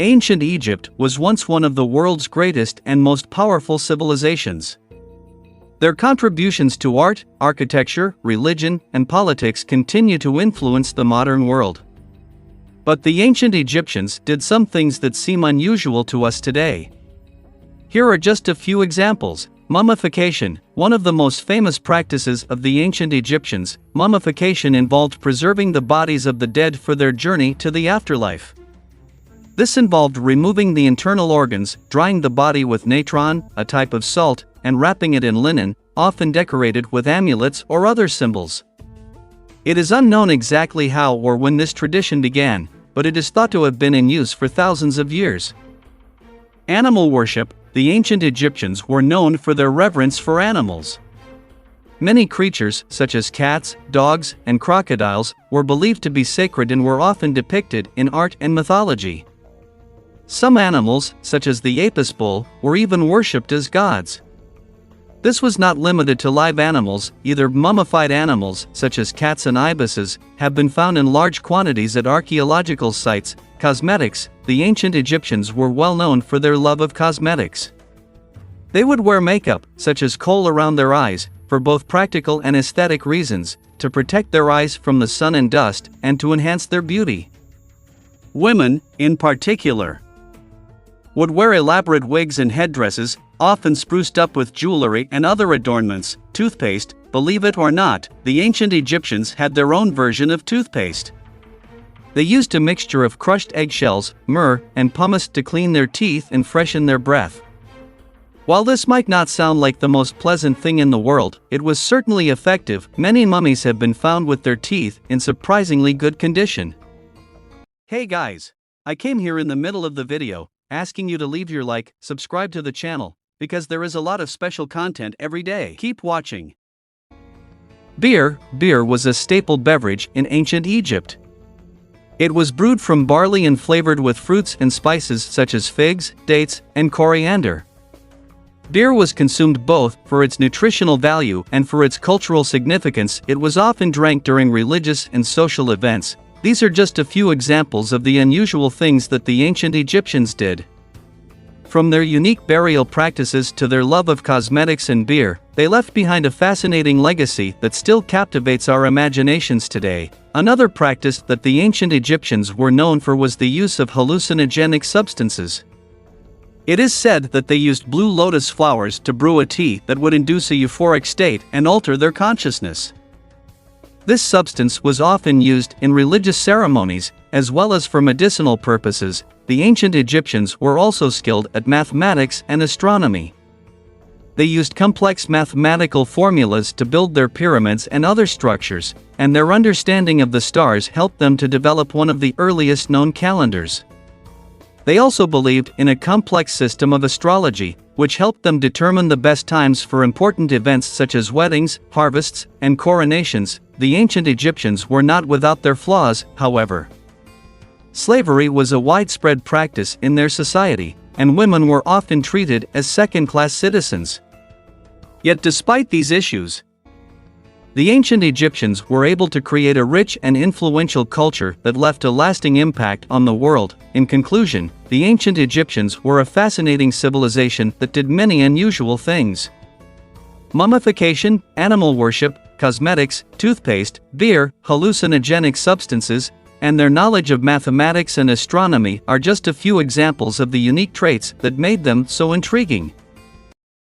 Ancient Egypt was once one of the world's greatest and most powerful civilizations. Their contributions to art, architecture, religion, and politics continue to influence the modern world. But the ancient Egyptians did some things that seem unusual to us today. Here are just a few examples. Mummification. One of the most famous practices of the ancient Egyptians, mummification involved preserving the bodies of the dead for their journey to the afterlife. This involved removing the internal organs, drying the body with natron, a type of salt, and wrapping it in linen, often decorated with amulets or other symbols. It is unknown exactly how or when this tradition began, but it is thought to have been in use for thousands of years. Animal worship. The ancient Egyptians were known for their reverence for animals. Many creatures, such as cats, dogs, and crocodiles, were believed to be sacred and were often depicted in art and mythology. Some animals, such as the Apis bull, were even worshipped as gods. This was not limited to live animals. Either mummified animals, such as cats and ibises, have been found in large quantities at archaeological sites. Cosmetics. The ancient Egyptians were well known for their love of cosmetics. They would wear makeup, such as kohl around their eyes, for both practical and aesthetic reasons, to protect their eyes from the sun and dust, and to enhance their beauty. Women, in particular, would wear elaborate wigs and headdresses, often spruced up with jewelry and other adornments. Toothpaste. Believe it or not, the ancient Egyptians had their own version of toothpaste. They used a mixture of crushed eggshells, myrrh, and pumice to clean their teeth and freshen their breath. While this might not sound like the most pleasant thing in the world, it was certainly effective. Many mummies have been found with their teeth in surprisingly good condition. Hey guys! I came here in the middle of the video, asking you to leave your like, subscribe to the channel, because there is a lot of special content every day. Keep watching. Beer. Beer was a staple beverage in ancient Egypt. It was brewed from barley and flavored with fruits and spices such as figs, dates, and coriander. Beer was consumed both for its nutritional value and for its cultural significance. It was often drank during religious and social events. These are just a few examples of the unusual things that the ancient Egyptians did. From their unique burial practices to their love of cosmetics and beer, they left behind a fascinating legacy that still captivates our imaginations today. Another practice that the ancient Egyptians were known for was the use of hallucinogenic substances. It is said that they used blue lotus flowers to brew a tea that would induce a euphoric state and alter their consciousness. This substance was often used in religious ceremonies, as well as for medicinal purposes. The ancient Egyptians were also skilled at mathematics and astronomy. They used complex mathematical formulas to build their pyramids and other structures, and their understanding of the stars helped them to develop one of the earliest known calendars. They also believed in a complex system of astrology, which helped them determine the best times for important events such as weddings, harvests, and coronations. The ancient Egyptians were not without their flaws, however. Slavery was a widespread practice in their society, and women were often treated as second-class citizens. Yet despite these issues, the ancient Egyptians were able to create a rich and influential culture that left a lasting impact on the world. In conclusion, the ancient Egyptians were a fascinating civilization that did many unusual things. Mummification, animal worship, cosmetics, toothpaste, beer, hallucinogenic substances, and their knowledge of mathematics and astronomy are just a few examples of the unique traits that made them so intriguing.